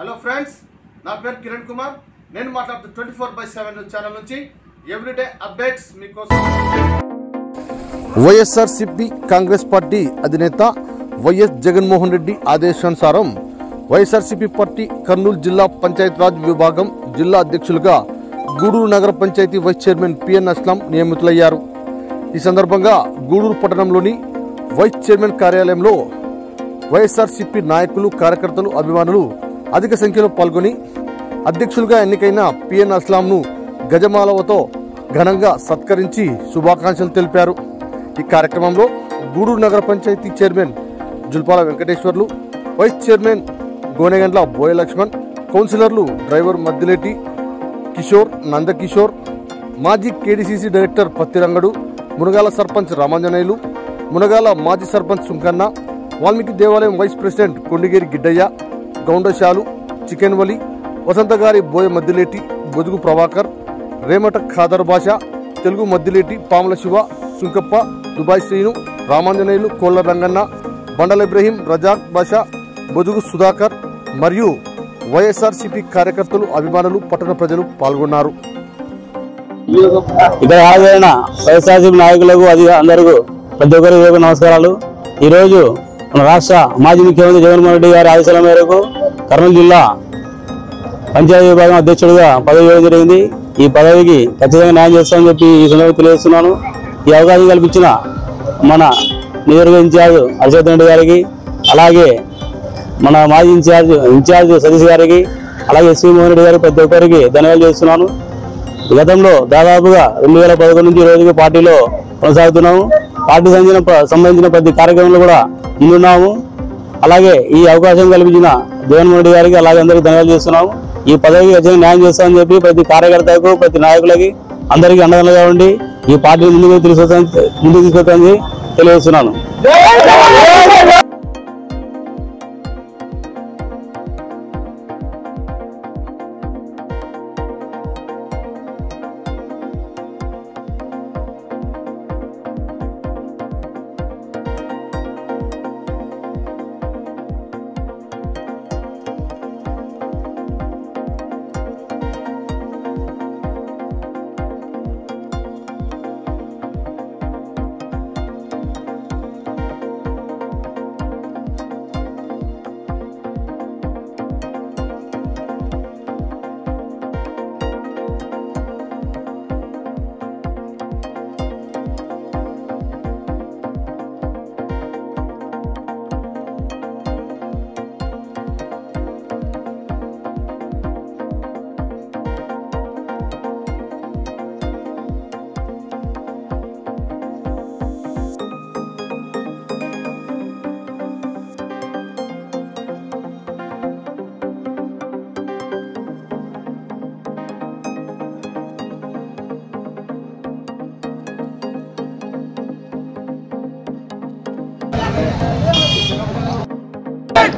Hello friends, నా పేరు కిరణ్ కుమార్. నేను మాట్లాడుతూ 24/7 ఛానల్ నుంచి ఎవ్రీడే అప్డేట్స్ మీకోసం. వైఎస్ఆర్సీపీ కాంగ్రెస్ పార్టీ అధినేత వైఎస్ జగన్మోహన్ రెడ్డి ఆదేశానుసారం వైఎస్ఆర్సీపీ పార్టీ కర్నూలు జిల్లా పంచాయతీరాజ్ విభాగం జిల్లా అధ్యక్షులుగా గూడూరు నగర panchayat vice chairman P N Aslam నియమితులయ్యారు. ఈ సందర్భంగా గూడూరు పట్టణంలోని వైస్ చైర్మన్ కార్యాలయంలో వైఎస్ఆర్సీపీ నాయకులు, కార్యకర్తలు, అభిమానులు అధిక సంఖ్యలో పాల్గొని అధ్యక్షులుగా ఎన్నికైన పిఎన్ అస్లాంను గజమాలవతో ఘనంగా సత్కరించి శుభాకాంక్షలు తెలిపారు. ఈ కార్యక్రమంలో గూడూరు నగర panchayat chairman Julpala Venkateswarlu, vice chairman Gonegandla Boya Lakshman, కౌన్సిలర్లు డ్రైవర్ మద్దిలేటి కిషోర్, నందకిషోర్, మాజీ కేడీసీసీ డైరెక్టర్ పత్తిరంగడు, మునగాల సర్పంచ్ రామాంజనేయులు, మునగాల మాజీ సర్పంచ్ సుంకన్న, వాల్మీకి దేవాలయం వైస్ ప్రెసిడెంట్ కొండిగేరి గిడ్డయ్య, గౌండశాలు, చికెన్ వలి, వసంతగారి బోయ మద్దిలేటి, బొదుగు ప్రభాకర్, రేమట ఖాదర్ భాష, తెలుగు మద్దిలేటి, పాముల శివ, సుంకప్ప, దుబాయ్ శ్రీను, రామాంజనేయులు, కోళ్ల రంగన్న, బండల ఇబ్రహీం, రజాక్ భాష, బొదుగు సుధాకర్ మరియు వైఎస్ఆర్సీపీ కార్యకర్తలు, అభిమానులు, పట్టణ ప్రజలు పాల్గొన్నారు. ఇక్కడ హాజరైన వైఎస్ఆర్సీపీ నాయకులకు అందరికీ ప్రతి ఒక్కరికి నమస్కారాలు. ఈరోజు మన రాష్ట్ర మాజీ ముఖ్యమంత్రి జగన్మోహన్ రెడ్డి గారి ఆదేశాల మేరకు కర్నూలు జిల్లా పంచాయతీ విభాగం అధ్యక్షుడిగా పదవి ఇవ్వడం జరిగింది. ఈ పదవికి ఖచ్చితంగా న్యాయం చేస్తామని చెప్పి ఈ సందర్భంగా తెలియజేస్తున్నాను. ఈ అవకాశం కల్పించిన మన నియోజకవర్గ ఇన్ఛార్జ్ హర్షవర్ధన్ రెడ్డి గారికి, అలాగే మన మాజీ ఇన్ఛార్జ్ సతీష్ గారికి, అలాగే ఎస్వి మోహన్ రెడ్డి గారికి ప్రతి ఒక్కరికి ధన్యవాదాలు చేస్తున్నాను. గతంలో దాదాపుగా 2011 నుంచి ఈ రోజుకి పార్టీలో కొనసాగుతున్నాము. పార్టీ సంబంధించిన ప్రతి కార్యక్రమంలో కూడా ముందున్నాము. అలాగే ఈ అవకాశం కల్పించిన జగన్మోహన్ రెడ్డి గారికి అలాగే అందరికీ ధన్యవాదాలు చేస్తున్నాము. ఈ పదవికి ఖచ్చితంగా న్యాయం చేస్తామని చెప్పి ప్రతి కార్యకర్తకు, ప్రతి నాయకులకి అందరికీ అండదండగా ఉండి ఈ పార్టీని ముందుకు తీసుకొస్తామని తెలియజేస్తున్నాను.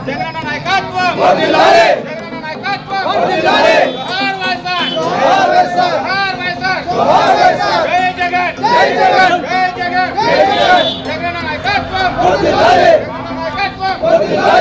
జగనన్న నాయకత్వం వర్ధిల్లాలి, జగనన్న నాయకత్వం వర్ధిల్లాలి, జోహార్ వైఎస్ఆర్, జోహార్ వైఎస్ఆర్, జోహార్ వైఎస్ఆర్, జోహార్ వైఎస్ఆర్, జై జగన్, జై జగన్, జై జగన్, జై జగన్, జగనన్న నాయకత్వం వర్ధిల్లాలి, జగనన్న నాయకత్వం వర్ధిల్లాలి.